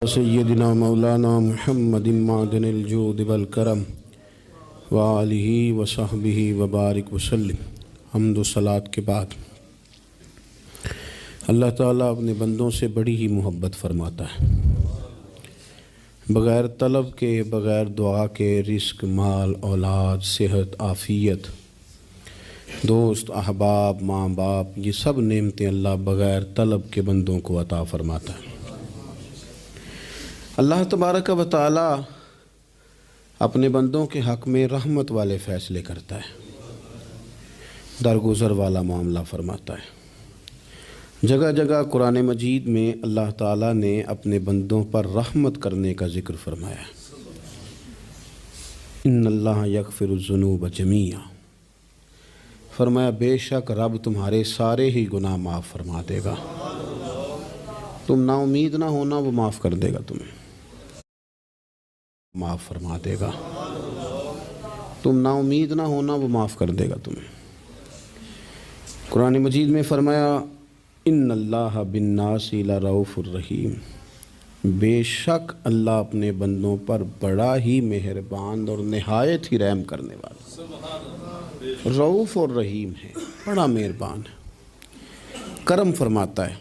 سیدنا مولانا محمد معدن الجود والکرم وآلہ وصحبہ وبارک وسلم۔ حمد و صلاۃ کے بعد اللہ تعالیٰ اپنے بندوں سے بڑی ہی محبت فرماتا ہے۔ بغیر طلب کے، بغیر دعا کے رزق، مال، اولاد، صحت، عافیت، دوست، احباب، ماں باپ، یہ سب نعمتیں اللہ بغیر طلب کے بندوں کو عطا فرماتا ہے۔ اللہ تبارک و تعالی اپنے بندوں کے حق میں رحمت والے فیصلے کرتا ہے، درگزر والا معاملہ فرماتا ہے۔ جگہ جگہ قرآن مجید میں اللہ تعالیٰ نے اپنے بندوں پر رحمت کرنے کا ذکر فرمایا ہے۔ ان اللہ یغفر الذنوب جمیعا، فرمایا بے شک رب تمہارے سارے ہی گناہ معاف فرما دے گا۔ تم نا امید نہ ہونا، وہ معاف کر دے گا، تمہیں معاف فرما دے گا۔ تم نا امید نہ ہونا، وہ معاف کر دے گا تمہیں۔ قرآن مجید میں فرمایا ان اللہ بالناس لرؤوف الرحیم، بے شک اللہ اپنے بندوں پر بڑا ہی مہربان اور نہایت ہی رحم کرنے والا رؤوف اور رحیم ہے، بڑا مہربان ہے، کرم فرماتا ہے۔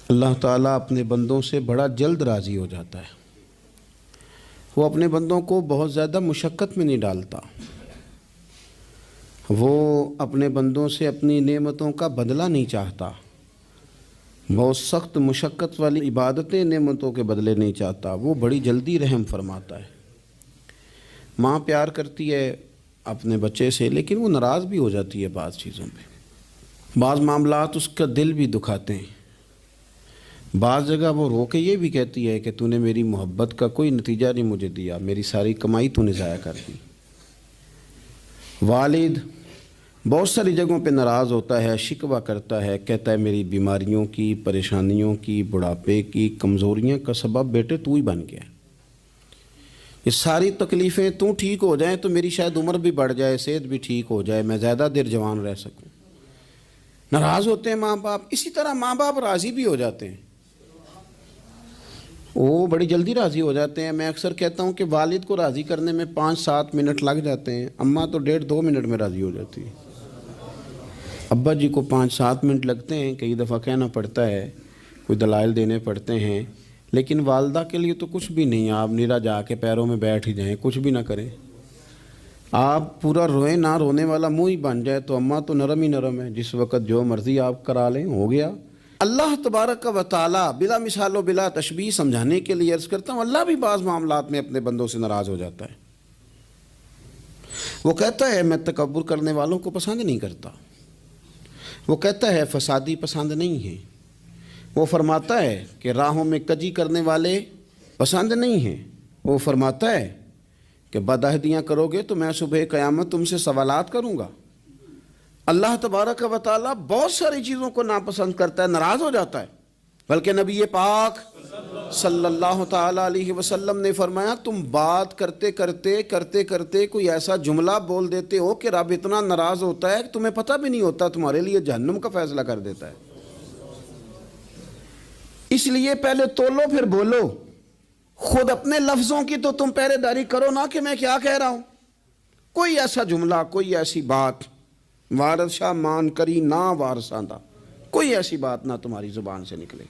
اللہ تعالیٰ اپنے بندوں سے بڑا جلد راضی ہو جاتا ہے۔ وہ اپنے بندوں کو بہت زیادہ مشقت میں نہیں ڈالتا، وہ اپنے بندوں سے اپنی نعمتوں کا بدلہ نہیں چاہتا، بہت سخت مشقت والی عبادتیں نعمتوں کے بدلے نہیں چاہتا، وہ بڑی جلدی رحم فرماتا ہے۔ ماں پیار کرتی ہے اپنے بچے سے، لیکن وہ ناراض بھی ہو جاتی ہے بعض چیزوں پہ، بعض معاملات اس کا دل بھی دکھاتے ہیں، بعض جگہ وہ رو کے یہ بھی کہتی ہے کہ تو نے میری محبت کا کوئی نتیجہ نہیں مجھے دیا، میری ساری کمائی تو نے ضائع کر دی۔ والد بہت ساری جگہوں پہ ناراض ہوتا ہے، شکوہ کرتا ہے، کہتا ہے میری بیماریوں کی، پریشانیوں کی، بڑھاپے کی، کمزوریاں کا سبب بیٹے تو ہی بن گیا۔ یہ ساری تکلیفیں تو ٹھیک ہو جائیں تو میری شاید عمر بھی بڑھ جائے، صحت بھی ٹھیک ہو جائے، میں زیادہ دیر جوان رہ سکوں۔ ناراض ہوتے ہیں ماں باپ، اسی طرح ماں باپ راضی بھی ہو جاتے ہیں، وہ بڑی جلدی راضی ہو جاتے ہیں۔ میں اکثر کہتا ہوں کہ والد کو راضی کرنے میں 5-7 منٹ لگ جاتے ہیں، اماں تو 1.5-2 منٹ میں راضی ہو جاتی ہے۔ ابا جی کو 5-7 منٹ لگتے ہیں، کئی دفعہ کہنا پڑتا ہے، کوئی دلائل دینے پڑتے ہیں، لیکن والدہ کے لیے تو کچھ بھی نہیں، آپ نیرا جا کے پیروں میں بیٹھ ہی جائیں، کچھ بھی نہ کریں، آپ پورا روئیں نہ، رونے والا منہ ہی بن جائے تو اماں تو نرم ہی نرم ہے، جس وقت جو مرضی آپ کرا لیں ہو گیا۔ اللہ تبارک و تعالی بلا مثال و بلا تشبیہ سمجھانے کے لیے عرض کرتا ہوں، اللہ بھی بعض معاملات میں اپنے بندوں سے ناراض ہو جاتا ہے۔ وہ کہتا ہے میں تکبر کرنے والوں کو پسند نہیں کرتا، وہ کہتا ہے فسادی پسند نہیں ہیں، وہ فرماتا ہے کہ راہوں میں کجی کرنے والے پسند نہیں ہیں، وہ فرماتا ہے کہ بدعہدیاں کرو گے تو میں صبح قیامت تم سے سوالات کروں گا۔ اللہ تبارک و تعالیٰ بہت ساری چیزوں کو ناپسند کرتا ہے، ناراض ہو جاتا ہے، بلکہ نبی پاک صلی اللہ تعالیٰ علیہ وسلم نے فرمایا تم بات کرتے کرتے کوئی ایسا جملہ بول دیتے ہو کہ رب اتنا ناراض ہوتا ہے کہ تمہیں پتہ بھی نہیں ہوتا، تمہارے لیے جہنم کا فیصلہ کر دیتا ہے۔ اس لیے پہلے تولو پھر بولو، خود اپنے لفظوں کی تو تم پہرے داری کرو نا کہ میں کیا کہہ رہا ہوں۔ کوئی ایسا جملہ، کوئی ایسی بات وارث شاہ مان کری نہ وارثاندہ، کوئی ایسی بات نہ تمہاری زبان سے نکلے۔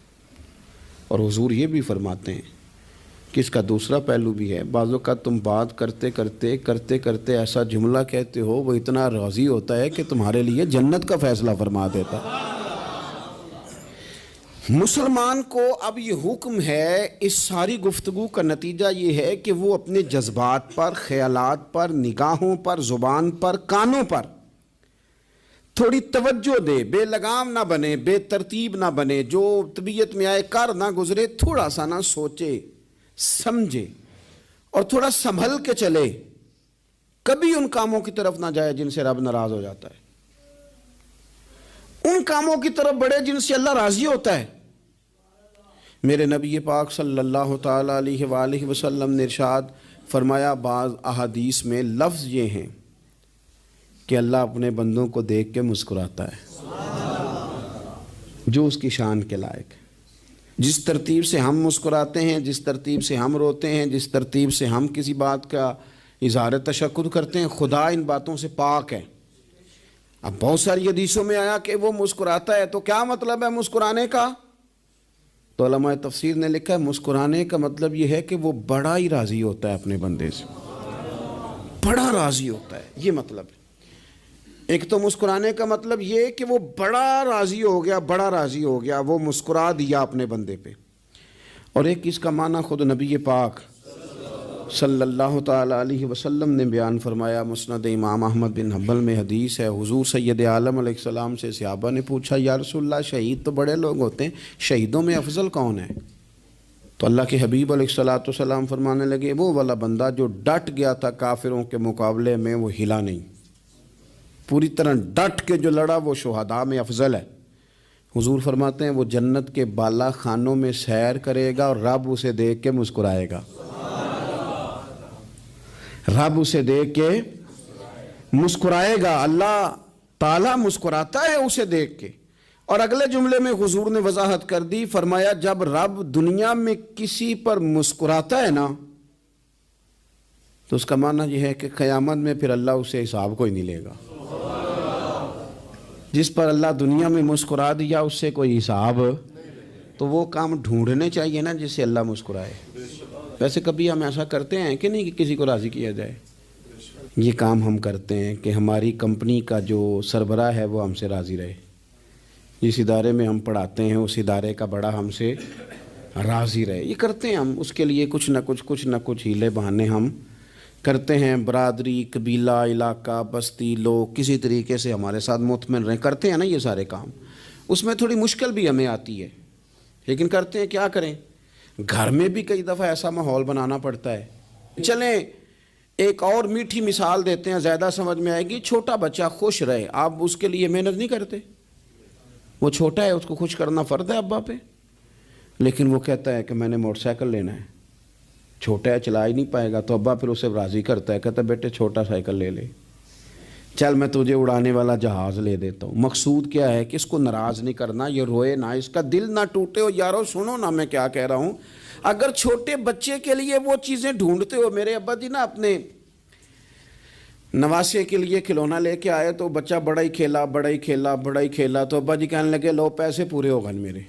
اور حضور یہ بھی فرماتے ہیں کہ اس کا دوسرا پہلو بھی ہے، بعض اوقات تم بات کرتے کرتے ایسا جملہ کہتے ہو وہ اتنا راضی ہوتا ہے کہ تمہارے لیے جنت کا فیصلہ فرما دیتا ہے۔ مسلمان کو اب یہ حکم ہے، اس ساری گفتگو کا نتیجہ یہ ہے کہ وہ اپنے جذبات پر، خیالات پر، نگاہوں پر، زبان پر، کانوں پر تھوڑی توجہ دے، بے لگام نہ بنے، بے ترتیب نہ بنے، جو طبیعت میں آئے کر نہ گزرے، تھوڑا سا نہ سوچے سمجھے اور تھوڑا سنبھل کے چلے، کبھی ان کاموں کی طرف نہ جائے جن سے رب ناراض ہو جاتا ہے، ان کاموں کی طرف بڑھے جن سے اللہ راضی ہوتا ہے۔ میرے نبی پاک صلی اللہ تعالیٰ علیہ وآلہ وسلم نے ارشاد فرمایا، بعض احادیث میں لفظ یہ ہیں کہ اللہ اپنے بندوں کو دیکھ کے مسکراتا ہے، جو اس کی شان کے لائق ہے، جس ترتیب سے ہم مسکراتے ہیں، جس ترتیب سے ہم روتے ہیں، جس ترتیب سے ہم کسی بات کا اظہار تشکر کرتے ہیں، خدا ان باتوں سے پاک ہے۔ اب بہت ساری حدیثوں میں آیا کہ وہ مسکراتا ہے، تو کیا مطلب ہے مسکرانے کا؟ تو علماء تفسیر نے لکھا ہے مسکرانے کا مطلب یہ ہے کہ وہ بڑا ہی راضی ہوتا ہے اپنے بندے سے، بڑا راضی ہوتا ہے، یہ مطلب ہے۔ ایک تو مسکرانے کا مطلب یہ کہ وہ بڑا راضی ہو گیا، بڑا راضی ہو گیا، وہ مسکرا دیا اپنے بندے پہ۔ اور ایک اس کا معنی خود نبی پاک صلی اللہ تعالیٰ علیہ وسلم نے بیان فرمایا۔ مسند امام احمد بن حنبل میں حدیث ہے، حضور سید عالم علیہ السلام سے صحابہ نے پوچھا یا رسول اللہ شہید تو بڑے لوگ ہوتے ہیں، شہیدوں میں افضل کون ہے؟ تو اللہ کے حبیب علیہ السلام فرمانے لگے وہ والا بندہ جو ڈٹ گیا تھا کافروں کے مقابلے میں، وہ ہلا نہیں، پوری طرح ڈٹ کے جو لڑا وہ شہداء میں افضل ہے۔ حضور فرماتے ہیں وہ جنت کے بالا خانوں میں سیر کرے گا اور رب اسے دیکھ کے مسکرائے گا، رب اسے دیکھ کے مسکرائے گا، اللہ تعالیٰ مسکراتا ہے اسے دیکھ کے۔ اور اگلے جملے میں حضور نے وضاحت کر دی، فرمایا جب رب دنیا میں کسی پر مسکراتا ہے نا تو اس کا معنی یہ ہے کہ قیامت میں پھر اللہ اسے حساب کوئی نہیں لے گا۔ جس پر اللہ دنیا میں مسکرا دیا اس سے کوئی حساب، تو وہ کام ڈھونڈنے چاہیے نا جس سے اللہ مسکرائے۔ ویسے کبھی ہم ایسا کرتے ہیں کہ نہیں کہ کسی کو راضی کیا جائے؟ یہ کام ہم کرتے ہیں کہ ہماری کمپنی کا جو سربراہ ہے وہ ہم سے راضی رہے، جس ادارے میں ہم پڑھاتے ہیں اس ادارے کا بڑا ہم سے راضی رہے، یہ کرتے ہیں ہم۔ اس کے لیے کچھ نہ کچھ ہیلے بہانے ہم کرتے ہیں، برادری، قبیلہ، علاقہ، بستی، لوگ کسی طریقے سے ہمارے ساتھ مطمئن رہیں، کرتے ہیں نا یہ سارے کام۔ اس میں تھوڑی مشکل بھی ہمیں آتی ہے لیکن کرتے ہیں، کیا کریں۔ گھر میں بھی کئی دفعہ ایسا ماحول بنانا پڑتا ہے۔ چلیں ایک اور میٹھی مثال دیتے ہیں، زیادہ سمجھ میں آئے گی۔ چھوٹا بچہ خوش رہے، آپ اس کے لیے محنت نہیں کرتے؟ وہ چھوٹا ہے، اس کو خوش کرنا فرض ہے ابا پہ، لیکن وہ کہتا ہے کہ میں نے موٹر سائیکل لینا ہے، چھوٹا ہے چلا ہی نہیں پائے گا، تو ابا پھر اسے راضی کرتا ہے، کہتا ہے بیٹے چھوٹا سائیکل لے لے، چل میں تجھے اڑانے والا جہاز لے دیتا ہوں۔ مقصود کیا ہے کہ اس کو ناراض نہیں کرنا، یہ روئے نہ، اس کا دل نہ ٹوٹے۔ ہو یارو سنو نا میں کیا کہہ رہا ہوں، اگر چھوٹے بچے کے لیے وہ چیزیں ڈھونڈتے ہو، میرے ابا جی نا اپنے نواسے کے لیے کھلونا لے کے آئے تو بچہ بڑا ہی کھیلا تو ابا جی کہنے لگے لو پیسے پورے ہو گئے، میرے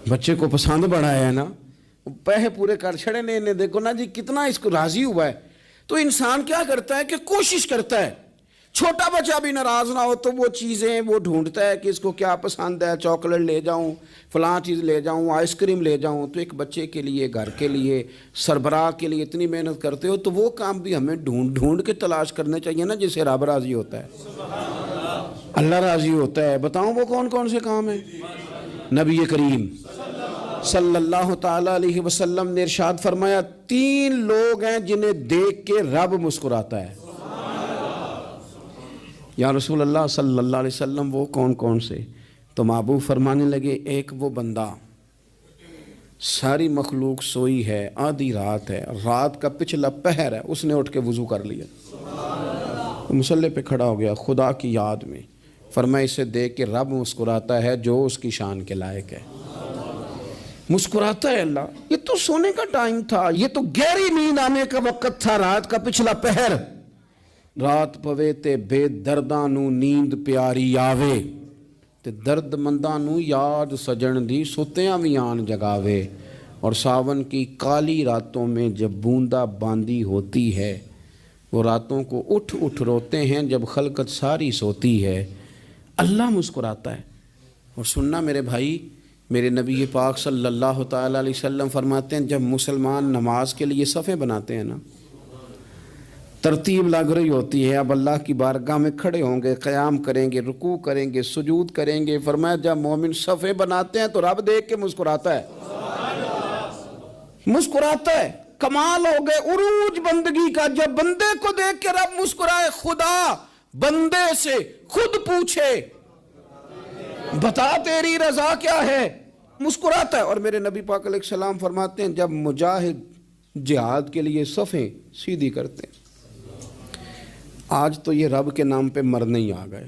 بچے کو پسند بڑا ہے نا، پیسے پورے کر چھڑے نے، دیکھو نا جی کتنا اس کو راضی ہوا ہے۔ تو انسان کیا کرتا ہے کہ کوشش کرتا ہے، چھوٹا بچہ بھی ناراض نہ ہو تو وہ چیزیں وہ ڈھونڈتا ہے کہ اس کو کیا پسند ہے، چاکلیٹ لے جاؤں، فلاں چیز لے جاؤں، آئس کریم لے جاؤں۔ تو ایک بچے کے لیے، گھر کے لیے، سربراہ کے لیے اتنی محنت کرتے ہو تو وہ کام بھی ہمیں ڈھونڈ کے تلاش کرنے چاہیے نا جس سے رب راضی ہوتا ہے، اللہ راضی ہوتا ہے۔ بتاؤں وہ کون سے کام ہیں؟ نبی کریم صلی اللہ تعالیٰ علیہ وسلم نے ارشاد فرمایا 3 لوگ ہیں جنہیں دیکھ کے رب مسکراتا ہے۔ یا رسول اللہ صلی اللہ علیہ وسلم وہ کون سے؟ تو محبوب فرمانے لگے ایک وہ بندہ ساری مخلوق سوئی ہے، آدھی رات ہے، رات کا پچھلا پہر ہے، اس نے اٹھ کے وضو کر لیا، مصلی پہ کھڑا ہو گیا خدا کی یاد میں، فرمایا اسے دیکھ کے رب مسکراتا ہے جو اس کی شان کے لائق ہے، مسکراتا ہے اللہ۔ یہ تو سونے کا ٹائم تھا، یہ تو گہری نیند آنے کا وقت تھا، رات کا پچھلا پہر، رات پوے تے بے درداں نو نیند پیاری آوے تے درد منداں نو یاد سجن دی ستیاں وی آن جگاوے، اور ساون کی کالی راتوں میں جب بوندا باندی ہوتی ہے وہ راتوں کو اٹھ روتے ہیں جب خلقت ساری سوتی ہے، اللہ مسکراتا ہے۔ اور سننا میرے بھائی، میرے نبی پاک صلی اللہ تعالیٰ علیہ وسلم فرماتے ہیں جب مسلمان نماز کے لیے صفیں بناتے ہیں نا، ترتیب لگ رہی ہوتی ہے، اب اللہ کی بارگاہ میں کھڑے ہوں گے، قیام کریں گے، رکوع کریں گے، سجود کریں گے، فرمایا جب مومن صفیں بناتے ہیں تو رب دیکھ کے مسکراتا ہے، مسکراتا ہے۔ کمال ہو گئے عروج بندگی کا، جب بندے کو دیکھ کے رب مسکرائے، خدا بندے سے خود پوچھے بتا تیری رضا کیا ہے، مسکراتا ہے۔ اور میرے نبی پاک علیہ السلام فرماتے ہیں جب مجاہد جہاد کے لیے صفیں سیدھی کرتے ہیں، آج تو یہ رب کے نام پہ مرنے ہی آ گئے،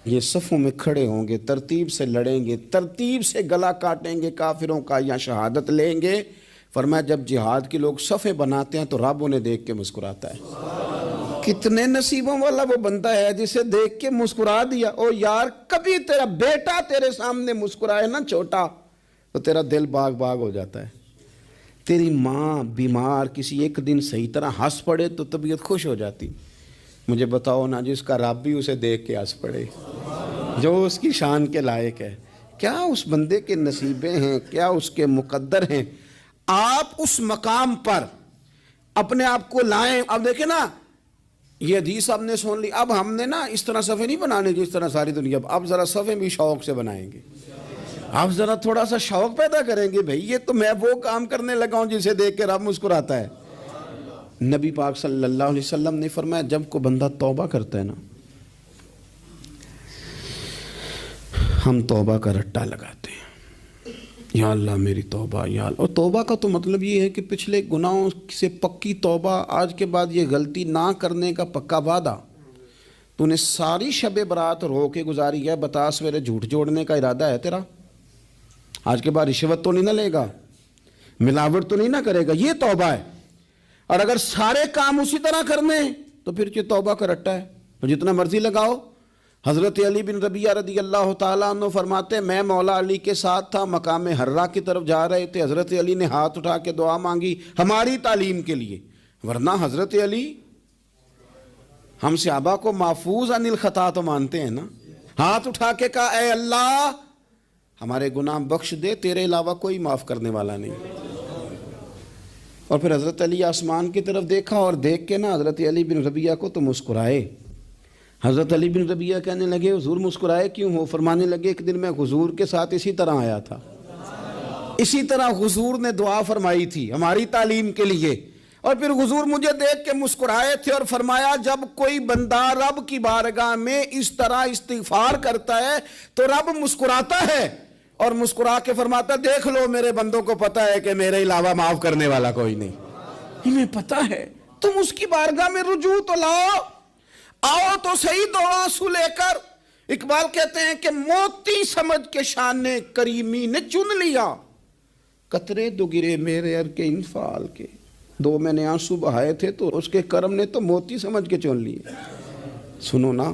یہ صفوں میں کھڑے ہوں گے، ترتیب سے لڑیں گے، ترتیب سے گلا کاٹیں گے کافروں کا یا شہادت لیں گے۔ فرمایا جب جہاد کے لوگ صفیں بناتے ہیں تو رب انہیں دیکھ کے مسکراتا ہے۔ کتنے نصیبوں والا وہ بندہ ہے جسے دیکھ کے مسکرا دیا۔ او یار، کبھی تیرا بیٹا تیرے سامنے مسکرائے نا چھوٹا تو تیرا دل باغ باغ ہو جاتا ہے۔ تیری ماں بیمار کسی ایک دن صحیح طرح ہنس پڑے تو طبیعت خوش ہو جاتی۔ مجھے بتاؤ نا جس کا رب بھی اسے دیکھ کے ہنس پڑے، جو اس کی شان کے لائق ہے، کیا اس بندے کے نصیبیں ہیں، کیا اس کے مقدر ہیں۔ آپ اس مقام پر اپنے آپ کو لائیں۔ اب دیکھیں نا، یہ حدیث آپ نے سن لی، اب ہم نے نا اس طرح صفحے نہیں بنانے جس طرح ساری دنیا، اب ذرا صفحے بھی شوق سے بنائیں گے۔ آپ ذرا تھوڑا سا شوق پیدا کریں گے، بھئی یہ تو میں وہ کام کرنے لگا ہوں جسے دیکھ کے رب مسکراتا ہے۔ نبی پاک صلی اللہ علیہ وسلم نے فرمایا جب کوئی بندہ توبہ کرتا ہے نا، ہم توبہ کا رٹا لگاتے ہیں، یا اللہ میری توبہ، یا اللہ۔ اور توبہ کا تو مطلب یہ ہے کہ پچھلے گناہوں سے پکی توبہ، آج کے بعد یہ غلطی نہ کرنے کا پکا وعدہ۔ تو نے ساری شب برات رو کے گزاری ہے، بتا سویرے جھوٹ جوڑنے کا ارادہ ہے تیرا؟ آج کے بعد رشوت تو نہیں نہ لے گا، ملاوٹ تو نہیں نہ کرے گا، یہ توبہ ہے۔ اور اگر سارے کام اسی طرح کرنے تو پھر یہ توبہ کا رٹا ہے، تو جتنا مرضی لگاؤ۔ حضرت علی بن ربیعہ رضی اللہ تعالیٰ عنہ فرماتے میں مولا علی کے ساتھ تھا، مقام حرہ کی طرف جا رہے تھے، حضرت علی نے ہاتھ اٹھا کے دعا مانگی ہماری تعلیم کے لیے، ورنہ حضرت علی ہم صحابہ کو محفوظ عن الخطا تو مانتے ہیں نا۔ ہاتھ اٹھا کے کہا اے اللہ ہمارے گناہ بخش دے، تیرے علاوہ کوئی معاف کرنے والا نہیں۔ اور پھر حضرت علی آسمان کی طرف دیکھا اور دیکھ کے نا حضرت علی بن ربیعہ کو تو مسکرائے۔ حضرت علی بن ربیعہ کہنے لگے حضور مسکرائے کیوں ہو؟ فرمانے لگے ایک دن میں حضور کے ساتھ اسی طرح آیا تھا، اسی طرح حضور نے دعا فرمائی تھی ہماری تعلیم کے لیے، اور پھر حضور مجھے دیکھ کے مسکرائے تھے اور فرمایا جب کوئی بندہ رب کی بارگاہ میں اس طرح استغفار کرتا ہے تو رب مسکراتا ہے، اور مسکرا کے فرماتا دیکھ لو میرے بندوں کو پتا ہے کہ میرے علاوہ معاف کرنے والا کوئی نہیں، انہیں پتا ہے، تم اس کی بارگاہ میں رجوع تو لاؤ، آؤ تو صحیح دو آنسو لے کر۔ اقبال کہتے ہیں کہ موتی سمجھ کے شان کریمی نے چن لیا، قطرے دو گرے میرے ار کے انفعال کے، دو میں نے آنسو بہائے تھے تو اس کے کرم نے تو موتی سمجھ کے چن لیے۔ سنو نا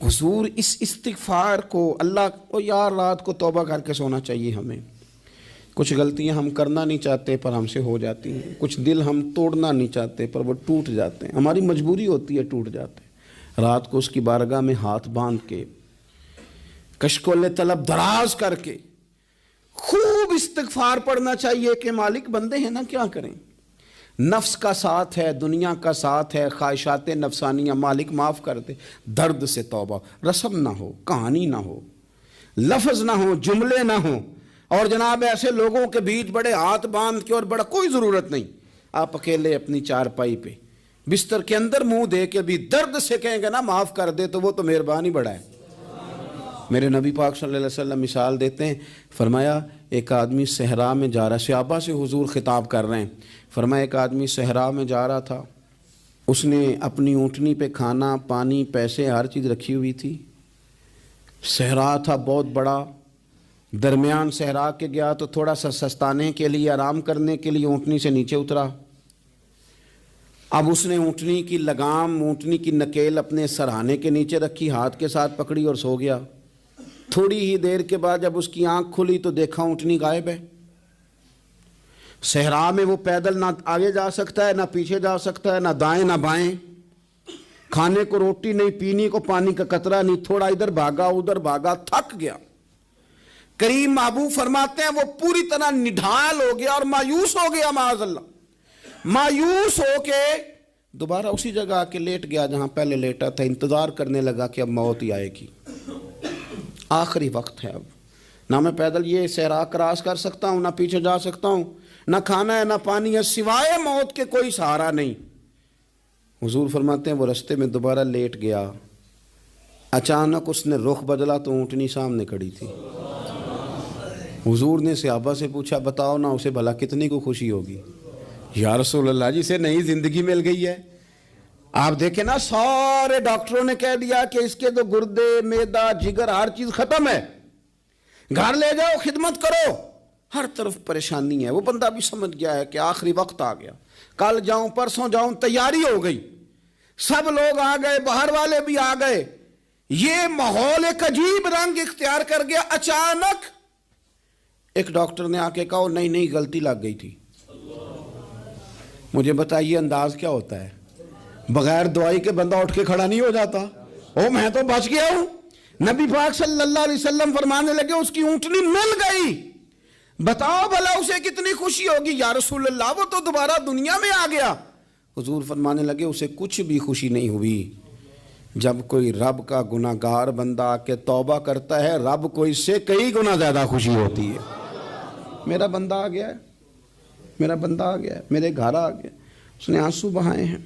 حضور اس استغفار کو اللہ کو یار رات کو توبہ کر کے سونا چاہیے ہمیں۔ کچھ غلطیاں ہم کرنا نہیں چاہتے پر ہم سے ہو جاتی ہیں، کچھ دل ہم توڑنا نہیں چاہتے پر وہ ٹوٹ جاتے ہیں، ہماری مجبوری ہوتی ہے ٹوٹ جاتے ہیں۔ رات کو اس کی بارگاہ میں ہاتھ باندھ کے کشکول طلب دراز کر کے خوب استغفار پڑھنا چاہیے کہ مالک بندے ہیں نا کیا کریں، نفس کا ساتھ ہے، دنیا کا ساتھ ہے، خواہشات نفسانیہ، مالک معاف کر دے۔ درد سے توبہ، رسم نہ ہو، کہانی نہ ہو، لفظ نہ ہو، جملے نہ ہو، اور جناب ایسے لوگوں کے بیچ بڑے ہاتھ باندھ کے اور بڑا کوئی ضرورت نہیں، آپ اکیلے اپنی چارپائی پہ بستر کے اندر منہ دے کے بھی درد سے کہیں گے نا معاف کر دے تو وہ تو مہربانی بڑا ہے۔ میرے نبی پاک صلی اللہ علیہ وسلم مثال دیتے ہیں، فرمایا ایک آدمی صحرا میں جا رہا، صحابہ سے حضور خطاب کر رہے ہیں، فرمایا ایک آدمی صحرا میں جا رہا تھا، اس نے اپنی اونٹنی پہ کھانا پانی پیسے ہر چیز رکھی ہوئی تھی، صحرا تھا بہت بڑا، درمیان صحرا کے گیا تو تھوڑا سا سستانے کے لیے آرام کرنے کے لیے اونٹنی سے نیچے اترا۔ اب اس نے اونٹنی کی لگام، اونٹنی کی نکیل اپنے سرہانے کے نیچے رکھی، ہاتھ کے ساتھ پکڑی اور سو گیا۔ تھوڑی ہی دیر کے بعد جب اس کی آنکھ کھلی تو دیکھا اونٹنی غائب ہے۔ صحرا میں وہ پیدل نہ آگے جا سکتا ہے نہ پیچھے جا سکتا ہے، نہ دائیں نہ بائیں، کھانے کو روٹی نہیں، پینے کو پانی کا قطرہ نہیں، تھوڑا ادھر بھاگا ادھر بھاگا، تھک گیا۔ کریم محبوب فرماتے ہیں وہ پوری طرح نڈھال ہو گیا اور مایوس ہو گیا، معاذ اللہ، مایوس ہو کے دوبارہ اسی جگہ آ کے لیٹ گیا جہاں پہلے لیٹا تھا، انتظار کرنے لگا کہ اب موت ہی آئے گی، آخری وقت ہے، اب نہ میں پیدل یہ صحرا کراس کر سکتا ہوں، نہ پیچھے جا سکتا ہوں، نہ کھانا ہے نہ پانی ہے، سوائے موت کے کوئی سہارا نہیں۔ حضور فرماتے ہیں وہ رستے میں دوبارہ لیٹ گیا، اچانک اس نے رخ بدلا تو اونٹنی سامنے کھڑی تھی۔ حضور نے صحابہ سے پوچھا بتاؤ نا اسے بھلا کتنی کو خوشی ہوگی؟ یا رسول اللہ جسے نئی زندگی مل گئی ہے، آپ دیکھیں نا سارے ڈاکٹروں نے کہہ دیا کہ اس کے تو گردے معدہ جگر ہر چیز ختم ہے، گھر لے جاؤ خدمت کرو، ہر طرف پریشانی ہے۔ وہ بندہ بھی سمجھ گیا ہے کہ آخری وقت آ گیا، کل جاؤں پرسوں جاؤں، تیاری ہو گئی، سب لوگ آ گئے، باہر والے بھی آ گئے، یہ ماحول ایک عجیب رنگ اختیار کر گیا۔ اچانک ایک ڈاکٹر نے آ کے کہا نہیں نہیں غلطی لگ گئی تھی۔ مجھے بتائیے انداز کیا ہوتا ہے؟ بغیر دوائی کے بندہ اٹھ کے کھڑا نہیں ہو جاتا، او میں تو بچ گیا ہوں۔ نبی پاک صلی اللہ علیہ وسلم فرمانے لگے اس کی اونٹنی مل گئی، بتاؤ بھلا اسے کتنی خوشی ہوگی۔ یا رسول اللہ وہ تو دوبارہ دنیا میں آ گیا۔ حضور فرمانے لگے اسے کچھ بھی خوشی نہیں ہوئی۔ جب کوئی رب کا گناہگار بندہ آ کے توبہ کرتا ہے، رب کو اس سے کئی گنا زیادہ خوشی ہوتی ہے۔ میرا بندہ آ گیا ہے، میرا بندہ آ گیا ہے، میرے گھر آ گیا۔ اس نے آنسو بہائے ہیں،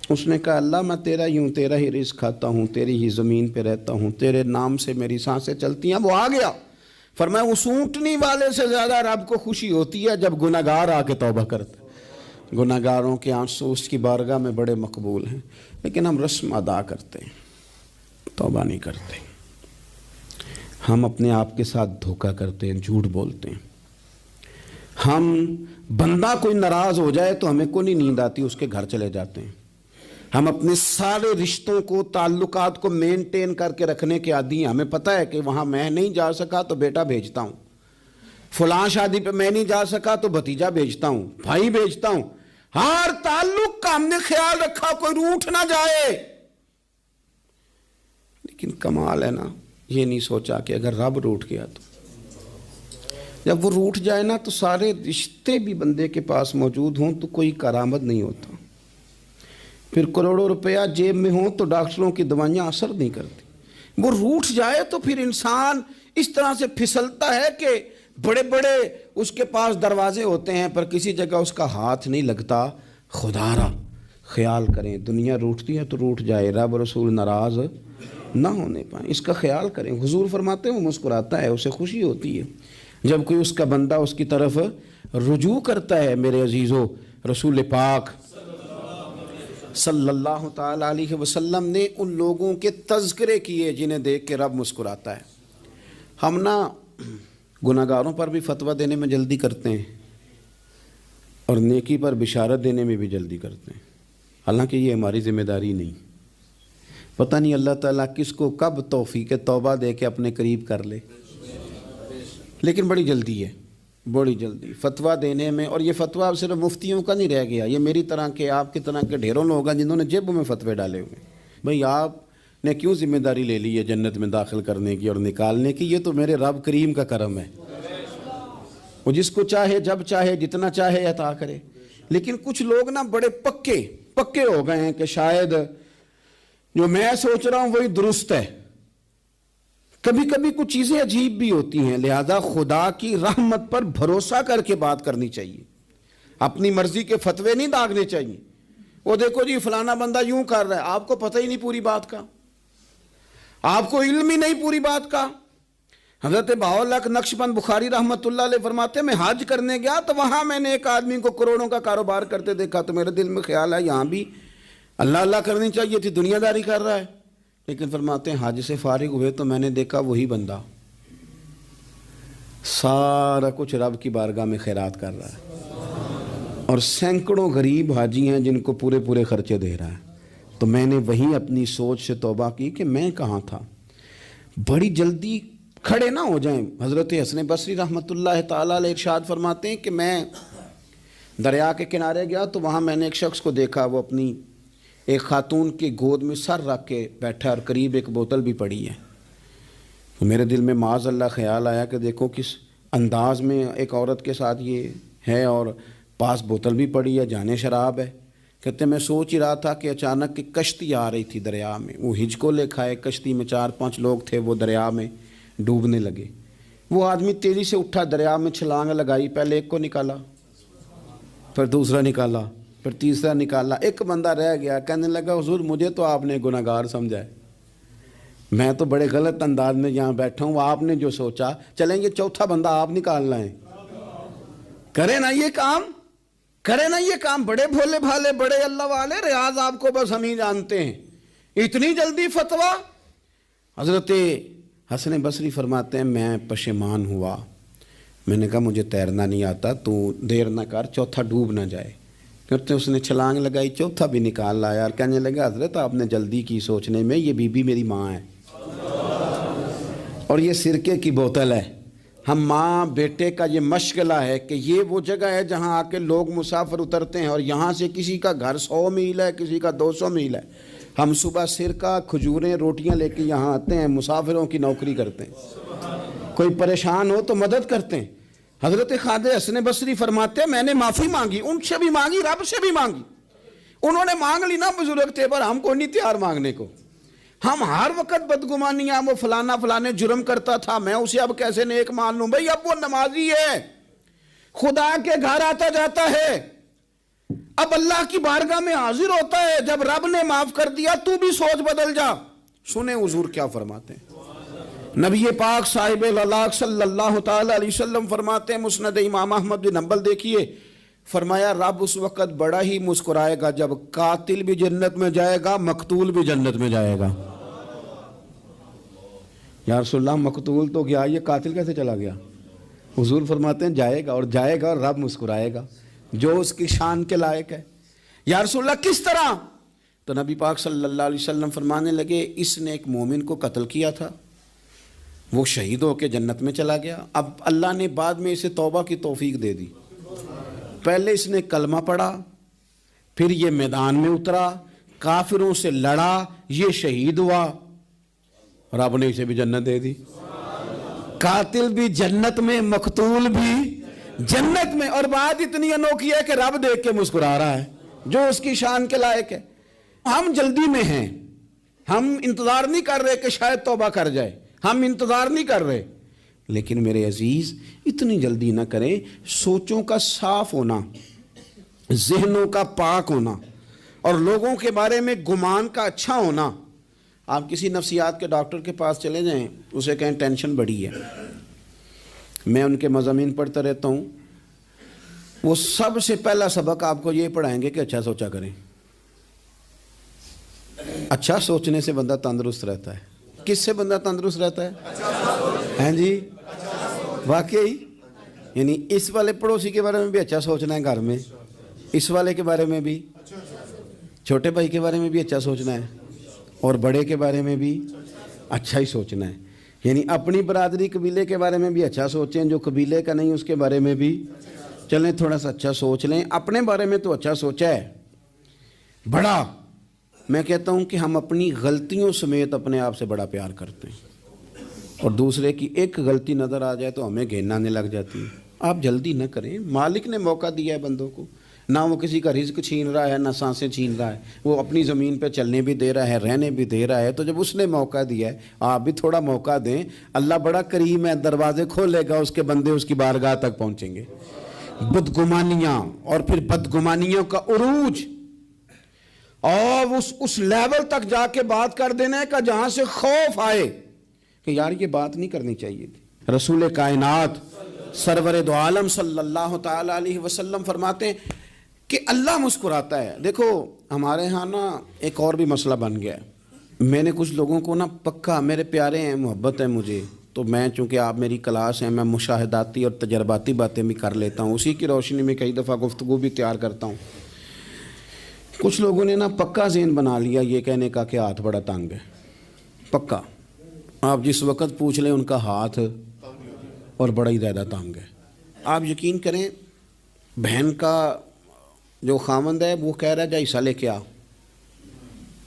اس نے کہا اللہ میں تیرا ہی ہوں، تیرا ہی رزق کھاتا ہوں، تیری ہی زمین پہ رہتا ہوں، تیرے نام سے میری سانسیں چلتی ہیں۔ وہ آ گیا۔ فرمایا اس اونٹنی والے سے زیادہ رب کو خوشی ہوتی ہے جب گناہگار آ کے توبہ کرتا ہے۔ گناہگاروں کے آنسو اس کی بارگاہ میں بڑے مقبول ہیں، لیکن ہم رسم ادا کرتے ہیں، توبہ نہیں کرتے۔ ہم اپنے آپ کے ساتھ دھوکہ کرتے ہیں، جھوٹ بولتے ہیں۔ ہم بندہ کوئی ناراض ہو جائے تو ہمیں کوئی نیند آتی، اس کے گھر چلے جاتے ہیں۔ ہم اپنے سارے رشتوں کو، تعلقات کو مینٹین کر کے رکھنے کے عادی ہیں۔ ہمیں پتہ ہے کہ وہاں میں نہیں جا سکا تو بیٹا بھیجتا ہوں، فلاں شادی پہ میں نہیں جا سکا تو بھتیجا بھیجتا ہوں، بھائی بھیجتا ہوں۔ ہر تعلق کا ہم نے خیال رکھا کوئی روٹھ نہ جائے۔ لیکن کمال ہے نا، یہ نہیں سوچا کہ اگر رب روٹھ گیا تو جب وہ روٹھ جائے نا تو سارے رشتے بھی بندے کے پاس موجود ہوں تو کوئی کارآمد نہیں ہوتا۔ پھر کروڑوں روپیہ جیب میں ہوں تو ڈاکٹروں کی دوائیاں اثر نہیں کرتی۔ وہ روٹھ جائے تو پھر انسان اس طرح سے پھسلتا ہے کہ بڑے بڑے اس کے پاس دروازے ہوتے ہیں پر کسی جگہ اس کا ہاتھ نہیں لگتا۔ خدا را خیال کریں، دنیا روٹتی ہے تو روٹھ جائے، رب رسول ناراض نہ ہونے پائیں، اس کا خیال کریں۔ حضور فرماتے ہیں وہ مسکراتا ہے، اسے خوشی ہوتی ہے جب کوئی اس کا بندہ اس کی طرف رجوع کرتا ہے۔ میرے عزیزو، رسول پاک صلی اللہ تعالیٰ علیہ وسلم نے ان لوگوں کے تذکرے کیے جنہیں دیکھ کے رب مسکراتا ہے۔ ہم نا گناہگاروں پر بھی فتویٰ دینے میں جلدی کرتے ہیں اور نیکی پر بشارت دینے میں بھی جلدی کرتے ہیں، حالانکہ یہ ہماری ذمہ داری نہیں۔ پتہ نہیں اللہ تعالیٰ کس کو کب توفیق توبہ دے کے اپنے قریب کر لے، لیکن بڑی جلدی ہے، بڑی جلدی فتویٰ دینے میں۔ اور یہ فتویٰ صرف مفتیوں کا نہیں رہ گیا، یہ میری طرح کے، آپ کی طرح کے ڈھیروں لوگ ہیں جنہوں نے جیبوں میں فتوے ڈالے ہوئے ہیں۔ بھئی آپ نے کیوں ذمہ داری لے لی ہے جنت میں داخل کرنے کی اور نکالنے کی؟ یہ تو میرے رب کریم کا کرم ہے، وہ جس کو چاہے جب چاہے جتنا چاہے عطا کرے۔ لیکن کچھ لوگ نا بڑے پکے ہو گئے ہیں کہ شاید جو میں سوچ رہا ہوں وہی درست ہے۔ کبھی کبھی کچھ چیزیں عجیب بھی ہوتی ہیں، لہذا خدا کی رحمت پر بھروسہ کر کے بات کرنی چاہیے، اپنی مرضی کے فتوے نہیں داغنے چاہیے۔ وہ دیکھو جی فلانا بندہ یوں کر رہا ہے، آپ کو پتہ ہی نہیں پوری بات کا، آپ کو علم ہی نہیں پوری بات کا۔ حضرت بہاءاللہ نقشبند بخاری رحمۃ اللہ علیہ فرماتے ہیں میں حج کرنے گیا تو وہاں میں نے ایک آدمی کو کروڑوں کا کاروبار کرتے دیکھا تو میرے دل میں خیال ہے یہاں بھی اللہ اللہ کرنی چاہیے تھی، دنیا داری کر رہا ہے۔ لیکن فرماتے ہیں حج سے فارغ ہوئے تو میں نے دیکھا وہی بندہ سارا کچھ رب کی بارگاہ میں خیرات کر رہا ہے، اور سینکڑوں غریب حاجی ہیں جن کو پورے خرچے دے رہا ہے۔ تو میں نے وہی اپنی سوچ سے توبہ کی کہ میں کہاں تھا۔ بڑی جلدی کھڑے نہ ہو جائیں۔ حضرت حسن بصری رحمۃ اللہ تعالیٰ علیہ ارشاد فرماتے ہیں کہ میں دریا کے کنارے گیا تو وہاں میں نے ایک شخص کو دیکھا، وہ اپنی ایک خاتون کی گود میں سر رکھ کے بیٹھا اور قریب ایک بوتل بھی پڑی ہے۔ تو میرے دل میں معاذ اللہ خیال آیا کہ دیکھو کس انداز میں ایک عورت کے ساتھ یہ ہے اور پاس بوتل بھی پڑی ہے، جانے شراب ہے۔ کہتے میں سوچ ہی رہا تھا کہ اچانک ایک کشتی آ رہی تھی دریا میں، وہ ہج کو لے کھائے، کشتی میں 4-5 لوگ تھے، وہ دریا میں ڈوبنے لگے۔ وہ آدمی تیزی سے اٹھا، دریا میں چھلانگ لگائی، پہلے ایک کو نکالا، پھر دوسرا نکالا، پھر تیسرا نکالا، ایک بندہ رہ گیا۔ کہنے لگا حضور مجھے تو آپ نے گناہگار سمجھا ہے، میں تو بڑے غلط انداز میں یہاں بیٹھا ہوں، آپ نے جو سوچا چلیں یہ چوتھا بندہ آپ نکالنا ہے، کریں نا یہ کام۔ کرے نا یہ کام، بڑے بھولے بھالے بڑے اللہ والے، ریاض آپ کو بس ہم ہی جانتے ہیں، اتنی جلدی فتویٰ۔ حضرت حسن بصری فرماتے ہیں میں پشیمان ہوا، میں نے کہا مجھے تیرنا نہیں آتا، تو دیر نہ کر، چوتھا ڈوب نہ جائے۔ کرتے اس نے چھلانگ لگائی، چوتھا بھی نکال لایا، اور کہنے لگا حضرت آپ نے جلدی کی سوچنے میں، یہ بی بی میری ماں ہے اور یہ سرکے کی بوتل ہے۔ ہم ماں بیٹے کا یہ مشغلہ ہے کہ یہ وہ جگہ ہے جہاں آ کے لوگ مسافر اترتے ہیں، اور یہاں سے کسی کا گھر 100 میل ہے، کسی کا 200 میل ہے، ہم صبح سرکہ کھجوریں روٹیاں لے کے یہاں آتے ہیں، مسافروں کی نوکری کرتے ہیں، کوئی پریشان ہو تو مدد کرتے ہیں۔ حضرت خواجہ حسن بصری فرماتے ہیں میں نے معافی مانگی، ان سے بھی مانگی، رب سے بھی مانگی، انہوں نے مانگ لی نا بزرگ تھے، پر ہم کو نہیں تیار مانگنے کو۔ ہم ہر وقت بدگمانیاں، وہ فلانا فلانے جرم کرتا تھا، میں اسے اب کیسے نیک مان لوں؟ بھئی اب وہ نمازی ہے، خدا کے گھر آتا جاتا ہے، اب اللہ کی بارگاہ میں حاضر ہوتا ہے، جب رب نے معاف کر دیا تو بھی سوچ بدل جا۔ سنیں حضور کیا فرماتے ہیں، نبی پاک صاحب الاخلاق صلی اللہ تعالی علیہ وسلم فرماتے ہیں، مسند امام احمد بن حنبل دیکھیے، فرمایا رب اس وقت بڑا ہی مسکرائے گا جب قاتل بھی جنت میں جائے گا، مقتول بھی جنت میں جائے گا۔ یا رسول اللہ مقتول تو گیا، یہ قاتل کیسے چلا گیا؟ حضور فرماتے ہیں جائے گا، اور جائے گا اور رب مسکرائے گا جو اس کی شان کے لائق ہے۔ یا رسول اللہ کس طرح؟ تو نبی پاک صلی اللہ علیہ وسلم فرمانے لگے اس نے ایک مومن کو قتل کیا تھا، وہ شہید ہو کے جنت میں چلا گیا، اب اللہ نے بعد میں اسے توبہ کی توفیق دے دی، پہلے اس نے کلمہ پڑھا، پھر یہ میدان میں اترا، کافروں سے لڑا، یہ شہید ہوا، رب نے اسے بھی جنت دے دی۔ قاتل بھی جنت میں، مقتول بھی جنت میں، اور بات اتنی انوکھی ہے کہ رب دیکھ کے مسکرا رہا ہے جو اس کی شان کے لائق ہے۔ ہم جلدی میں ہیں، ہم انتظار نہیں کر رہے کہ شاید توبہ کر جائے، ہم انتظار نہیں کر رہے، لیکن میرے عزیز اتنی جلدی نہ کریں۔ سوچوں کا صاف ہونا، ذہنوں کا پاک ہونا، اور لوگوں کے بارے میں گمان کا اچھا ہونا۔ آپ کسی نفسیات کے ڈاکٹر کے پاس چلے جائیں، اسے کہیں ٹینشن بڑی ہے، میں ان کے مضامین پڑھتا رہتا ہوں، وہ سب سے پہلا سبق آپ کو یہ پڑھائیں گے کہ اچھا سوچا کریں۔ اچھا سوچنے سے بندہ تندرست رہتا ہے۔ کس سے بندہ تندرست رہتا ہے؟ ہیں جی واقعی، یعنی اس والے پڑوسی کے بارے میں بھی اچھا سوچنا ہے گھر میں، اس والے کے بارے میں بھی، چھوٹے بھائی کے بارے میں بھی اچھا سوچنا ہے، اور بڑے کے بارے میں بھی اچھا ہی سوچنا ہے۔ یعنی اپنی برادری قبیلے کے بارے میں بھی اچھا سوچیں، جو قبیلے کا نہیں اس کے بارے میں بھی چلیں تھوڑا سا اچھا سوچ لیں۔ اپنے بارے میں تو اچھا سوچا ہے بڑا، میں کہتا ہوں کہ ہم اپنی غلطیوں سمیت اپنے آپ سے بڑا پیار کرتے ہیں، اور دوسرے کی ایک غلطی نظر آ جائے تو ہمیں گھن آنے لگ جاتی ہے۔ آپ جلدی نہ کریں، مالک نے موقع دیا ہے بندوں کو، نہ وہ کسی کا رزق چھین رہا ہے، نہ سانسیں چھین رہا ہے، وہ اپنی زمین پہ چلنے بھی دے رہا ہے، رہنے بھی دے رہا ہے، تو جب اس نے موقع دیا ہے آپ بھی تھوڑا موقع دیں۔ اللہ بڑا کریم ہے، دروازے کھولے گا، اس کے بندے اس کی بارگاہ تک پہنچیں گے۔ بدگمانیاں اور پھر بدگمانیوں کا عروج، اور اس لیول تک جا کے بات کر دینا کا جہاں سے خوف آئے کہ یار یہ بات نہیں کرنی چاہیے تھی۔ رسول کائنات سرور دو عالم صلی اللہ تعالی علیہ وسلم فرماتے ہیں کہ اللہ مسکراتا ہے۔ دیکھو ہمارے ہاں نا ایک اور بھی مسئلہ بن گیا ہے، میں نے کچھ لوگوں کو نا پکا، میرے پیارے ہیں، محبت ہے مجھے، تو میں چونکہ آپ میری کلاس ہیں، میں مشاہداتی اور تجرباتی باتیں بھی کر لیتا ہوں، اسی کی روشنی میں کئی دفعہ گفتگو بھی تیار کرتا ہوں۔ کچھ لوگوں نے نا پکا ذہن بنا لیا یہ کہنے کا کہ ہاتھ بڑا تنگ ہے، پکا، آپ جس وقت پوچھ لیں ان کا ہاتھ اور بڑا ہی زیادہ تنگ ہے۔ آپ یقین کریں، بہن کا جو خامند ہے وہ کہہ رہا ہے جا حصہ لے کے آ،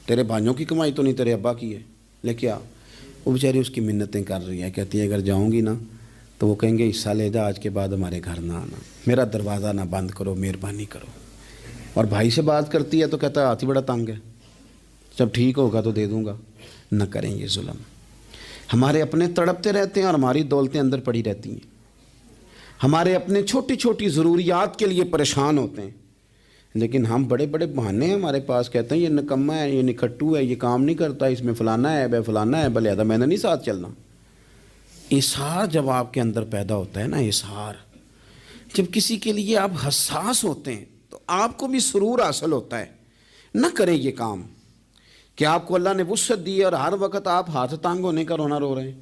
تیرے بھائیوں کی کمائی تو نہیں تیرے ابا کی ہے، لے کے آ۔ وہ بیچاری اس کی منتیں کر رہی ہے، کہتی ہے اگر جاؤں گی نا تو وہ کہیں گے حصہ لے جا، آج کے بعد ہمارے گھر نہ آنا، میرا دروازہ نہ بند کرو، مہربانی کرو۔ اور بھائی سے بات کرتی ہے تو کہتا ہے ہاتھ ہی بڑا تنگ ہے، جب ٹھیک ہوگا تو دے دوں گا۔ نہ کریں یہ ظلم، ہمارے اپنے تڑپتے رہتے ہیں اور ہماری دولتیں اندر پڑی رہتی ہیں، ہمارے اپنے چھوٹی چھوٹی ضروریات کے لیے پریشان ہوتے ہیں، لیکن ہم بڑے بڑے بہانے ہیں ہمارے پاس، کہتے ہیں یہ نکمہ ہے، یہ نکھٹو ہے، یہ کام نہیں کرتا، اس میں فلانا ہے، بے فلانا ہے، بلے میں نے نہیں ساتھ چلنا۔ اظہار جب آپ کے اندر پیدا ہوتا ہے نا، اظہار جب کسی کے لیے آپ حساس ہوتے ہیں تو آپ کو بھی سرور حاصل ہوتا ہے. نہ کریں یہ کام کہ آپ کو اللہ نے وسعت دی اور ہر وقت آپ ہاتھ تانگ ہونے کا رونا رو رہے ہیں.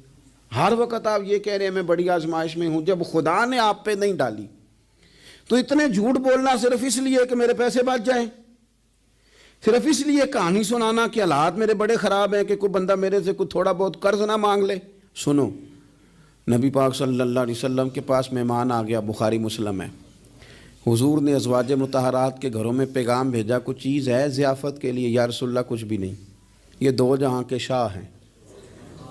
ہر وقت آپ یہ کہہ رہے ہیں میں بڑی آزمائش میں ہوں، جب خدا نے آپ پہ نہیں ڈالی. تو اتنے جھوٹ بولنا صرف اس لیے کہ میرے پیسے بچ جائیں، صرف اس لیے کہانی سنانا کہ حالات میرے بڑے خراب ہیں کہ کوئی بندہ میرے سے کوئی تھوڑا بہت قرض نہ مانگ لے. سنو، نبی پاک صلی اللہ علیہ وسلم کے پاس مہمان آ گیا، بخاری مسلم ہے. حضور نے ازواج مطہرات کے گھروں میں پیغام بھیجا، کچھ چیز ہے ضیافت کے لیے؟ یا رسول اللہ کچھ بھی نہیں، یہ دو جہاں کے شاہ ہیں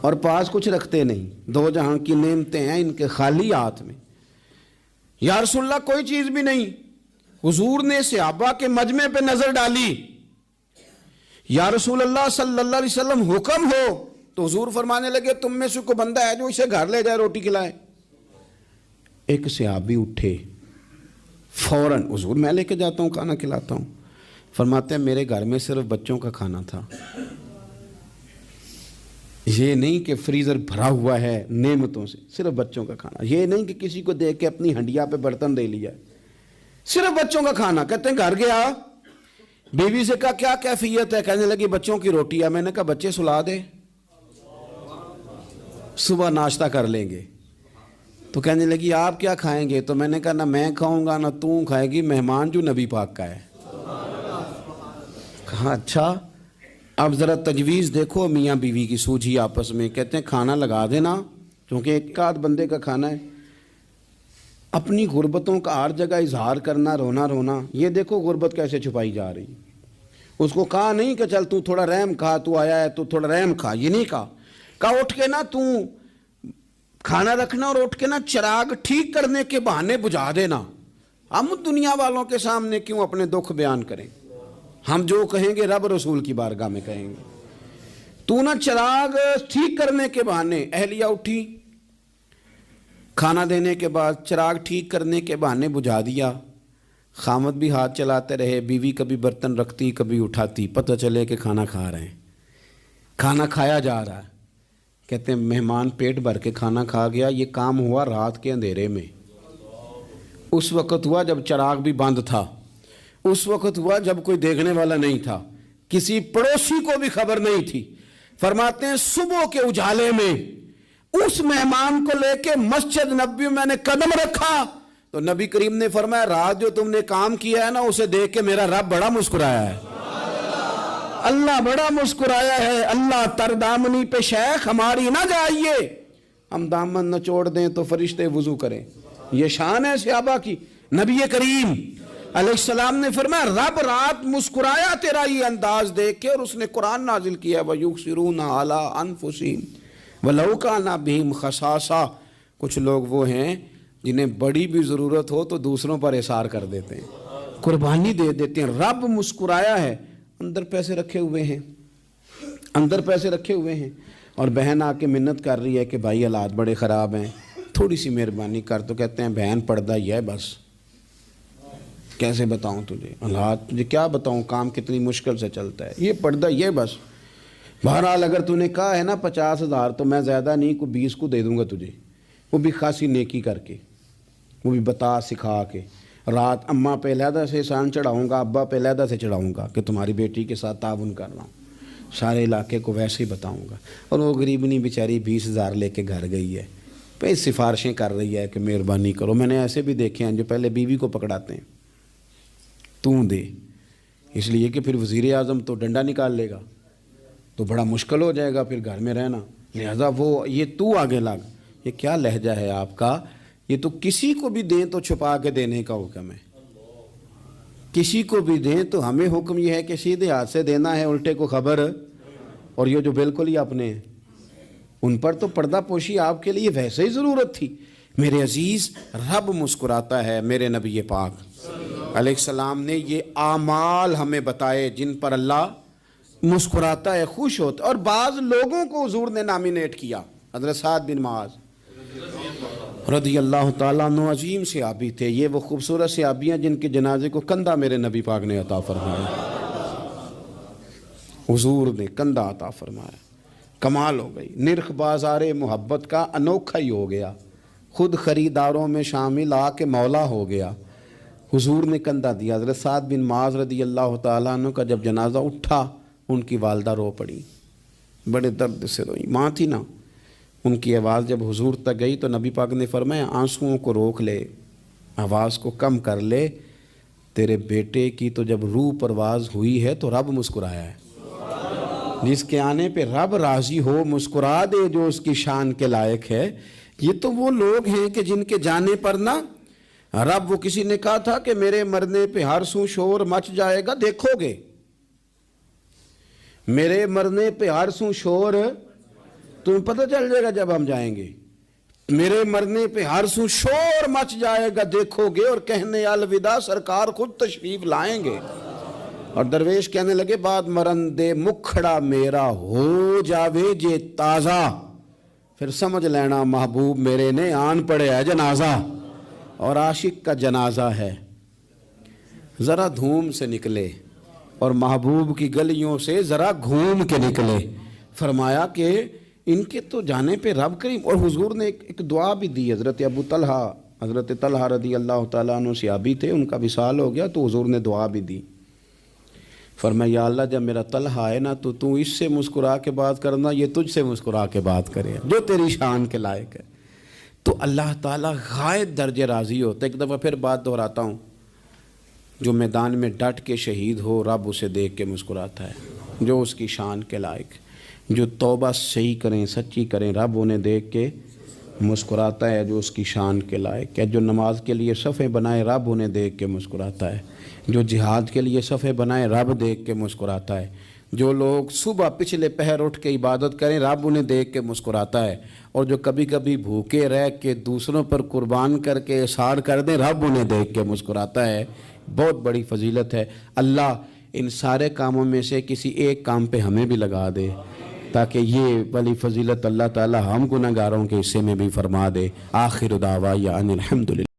اور پاس کچھ رکھتے نہیں، دو جہاں کی نعمتیں ہیں ان کے خالی ہاتھ میں. یا رسول اللہ کوئی چیز بھی نہیں. حضور نے صحابہ کے مجمع پہ نظر ڈالی، یا رسول اللہ صلی اللہ علیہ وسلم حکم ہو. تو حضور فرمانے لگے تم میں سے کوئی بندہ ہے جو اسے گھر لے جائے روٹی کھلائے؟ ایک صحابی اٹھے فوراً، حضور میں لے کے جاتا ہوں کھانا کھلاتا ہوں. فرماتے ہیں میرے گھر میں صرف بچوں کا کھانا تھا، یہ نہیں کہ فریزر بھرا ہوا ہے نعمتوں سے، صرف بچوں کا کھانا. یہ نہیں کہ کسی کو دیکھ کے اپنی ہنڈیا پہ برتن دے لیا، صرف بچوں کا کھانا. کہتے ہیں گھر گیا، بیوی سے کہا کیا کیفیت ہے؟ کہنے لگی بچوں کی روٹی ہے. میں نے کہا بچے سلا دے، صبح ناشتہ کر لیں گے. تو کہنے لگی آپ کیا کھائیں گے؟ تو میں نے کہا نہ میں کھاؤں گا نہ تو کھائے گی، مہمان جو نبی پاک کا ہے. کہا اچھا، اب ذرا تجویز دیکھو میاں بیوی کی سوجھی آپس میں. کہتے ہیں کھانا لگا دینا، کیونکہ ایک آدھ بندے کا کھانا ہے. اپنی غربتوں کا ہر جگہ اظہار کرنا، رونا رونا. یہ دیکھو غربت کیسے چھپائی جا رہی. اس کو کہا نہیں کہ چل تو تھوڑا رحم کھا، تو آیا ہے تو تھوڑا رحم کھا، یہ نہیں کہا. کہا اٹھ کے نا تو کھانا رکھنا اور اٹھ کے نا چراغ ٹھیک کرنے کے بہانے بجھا دینا. ہم دنیا والوں کے سامنے کیوں اپنے دکھ بیان کریں؟ ہم جو کہیں گے رب رسول کی بارگاہ میں کہیں گے. تو نا چراغ ٹھیک کرنے کے بہانے. اہلیہ اٹھی، کھانا دینے کے بعد چراغ ٹھیک کرنے کے بہانے بجھا دیا. خامد بھی ہاتھ چلاتے رہے، بیوی کبھی برتن رکھتی کبھی اٹھاتی، پتہ چلے کہ کھانا کھا رہے ہیں. کھانا کھایا جا رہا ہے. کہتے ہیں مہمان پیٹ بھر کے کھانا کھا گیا. یہ کام ہوا رات کے اندھیرے میں، اس وقت ہوا جب چراغ بھی بند تھا، اس وقت ہوا جب کوئی دیکھنے والا نہیں تھا، کسی پڑوسی کو بھی خبر نہیں تھی. فرماتے ہیں صبح کے اجالے میں اس مہمان کو لے کے مسجد نبوی میں نے قدم رکھا تو نبی کریم نے فرمایا رات جو تم نے کام کیا ہے نا اسے دیکھ کے میرا رب بڑا مسکرایا ہے، اللہ بڑا مسکرایا ہے. اللہ تر دامنی پہ شیخ ہماری نہ جائیے، ہم دامن نہ چھوڑ دیں تو فرشتے وضو کریں. یہ شان ہے صحابہ کی. نبی کریم علیہ السلام نے فرمایا رب رات مسکرایا تیرا یہ انداز دیکھ کے، اور اس نے قرآن نازل کیا وَيُؤْثِرُونَ عَلَىٰ أَنفُسِهِمْ وَلَوْ كَانَ بِهِمْ خَصَاصَةٌ. کچھ لوگ وہ ہیں جنہیں بڑی بھی ضرورت ہو تو دوسروں پر احسار کر دیتے ہیں، قربانی دے دیتے ہیں. رب مسکرایا ہے. اندر پیسے رکھے ہوئے ہیں، اندر پیسے رکھے ہوئے ہیں، اور بہن آ کے منت کر رہی ہے کہ بھائی حالات بڑے خراب ہیں، تھوڑی سی مہربانی کر. تو کہتے ہیں بہن پردہ ہی ہے بس، کیسے بتاؤں تجھے حالات، تجھے کیا بتاؤں کام کتنی مشکل سے چلتا ہے، یہ پردہ یہ بس. بہرحال اگر تو نے کہا ہے نا 50,000 تو میں زیادہ نہیں کوئی 20 کو دے دوں گا تجھے، وہ بھی خاصی نیکی کر کے، وہ بھی بتا سکھا کے. رات اماں پہ علیحدہ سے احسان چڑھاؤں گا، ابا پہ علیحدہ سے چڑھاؤں گا کہ تمہاری بیٹی کے ساتھ تعاون کر رہا ہوں، سارے علاقے کو ویسے ہی بتاؤں گا. اور وہ غریبنی بیچاری 20,000 لے کے گھر گئی ہے، پہ سفارشیں کر رہی ہے کہ مہربانی کرو. میں نے ایسے بھی دیکھے ہیں جو پہلے بیوی کو پکڑاتے ہیں تو دے، اس لیے کہ پھر وزیر اعظم تو ڈنڈا نکال لے گا تو بڑا مشکل ہو جائے گا پھر گھر میں رہنا، لہذا وہ یہ تو آگے لگ. یہ کیا لہجہ ہے آپ کا؟ یہ تو کسی کو بھی دیں تو چھپا کے دینے کا حکم ہے، کسی کو بھی دیں تو ہمیں حکم یہ ہے کہ سیدھے ہاتھ سے دینا ہے، الٹے کو خبر. اور یہ جو بالکل ہی اپنے ہیں ان پر تو پردہ پوشی آپ کے لیے ویسے ہی ضرورت تھی. میرے عزیز رب مسکراتا ہے. میرے نبی پاک علیہ السلام نے یہ اعمال ہمیں بتائے جن پر اللہ مسکراتا ہے، خوش ہوتا ہے. اور بعض لوگوں کو حضور نے نامینیٹ کیا. حضرت سعد بن معاذ رضی اللہ تعالیٰ عنہ عظیم صحابی تھے. یہ وہ خوبصورت صحابیاں جن کے جنازے کو کندھا میرے نبی پاک نے عطا فرمایا، حضور نے کندھا عطا فرمایا. کمال ہو گئی. نرخ بازار محبت کا انوکھا ہی ہو گیا، خود خریداروں میں شامل آ کے مولا ہو گیا. حضور نے کندھا دیا. حضرت سعد بن معاذ رضی اللہ تعالیٰ عنہ کا جب جنازہ اٹھا ان کی والدہ رو پڑی, بڑے درد سے روئی. ماں تھی نا, ان کی آواز جب حضور تک گئی تو نبی پاک نے فرمایا آنسوؤں کو روک لے, آواز کو کم کر لے, تیرے بیٹے کی تو جب روح پرواز ہوئی ہے تو رب مسکرایا ہے. جس کے آنے پہ رب راضی ہو مسکرا دے جو اس کی شان کے لائق ہے. یہ تو وہ لوگ ہیں کہ جن کے جانے پر نا رب, وہ کسی نے کہا تھا کہ میرے مرنے پہ ہر سو شور مچ جائے گا, دیکھو گے میرے مرنے پہ ہر سو شور تمہیں پتہ چل جائے گا جب ہم جائیں گے. میرے مرنے پہ ہر سو شور مچ جائے گا, دیکھو گے, اور کہنے الوداع سرکار خود تشریف لائیں گے. اور درویش کہنے لگے بعد مرندے مکھڑا میرا ہو جاوے جے تازہ, پھر سمجھ لینا محبوب میرے نے آن پڑے ہے جنازہ. اور عاشق کا جنازہ ہے, ذرا دھوم سے نکلے اور محبوب کی گلیوں سے ذرا گھوم کے نکلے. فرمایا کہ ان کے تو جانے پہ رب کریم. اور حضور نے ایک دعا بھی دی. حضرت ابو طلحہ, حضرت طلحہ رضی اللہ تعالیٰ عنہ صحابی تھے, ان کا وصال ہو گیا تو حضور نے دعا بھی دی. فرمایا یا اللہ جب میرا طلحہ ہے نا تو اس سے مسکرا کے بات کرنا, یہ تجھ سے مسکرا کے بات کرے جو تیری شان کے لائق ہے. تو اللہ تعالیٰ غائب درجے راضی ہوتا ہے. ایک دفعہ پھر بات دہراتا ہوں, جو میدان میں ڈٹ کے شہید ہو رب اسے دیکھ کے مسکراتا ہے جو اس کی شان کے لائق. جو توبہ صحیح کریں سچی کریں رب انہیں دیکھ کے مسکراتا ہے جو اس کی شان کے لائق ہے. جو نماز کے لیے صفیں بنائے رب انہیں دیکھ کے مسکراتا ہے. جو جہاد کے لیے صفیں بنائے رب دیکھ کے مسکراتا ہے. جو لوگ صبح پچھلے پہر اٹھ کے عبادت کریں رب انہیں دیکھ کے مسکراتا ہے. اور جو کبھی کبھی بھوکے رہ کے دوسروں پر قربان کر کے اثار کر دیں رب انہیں دیکھ کے مسکراتا ہے. بہت بڑی فضیلت ہے. اللہ ان سارے کاموں میں سے کسی ایک کام پہ ہمیں بھی لگا دے تاکہ یہ بڑی فضیلت اللہ تعالی ہم گناہگاروں کے حصے میں بھی فرما دے. آخر دعوانا ان الحمدللہ.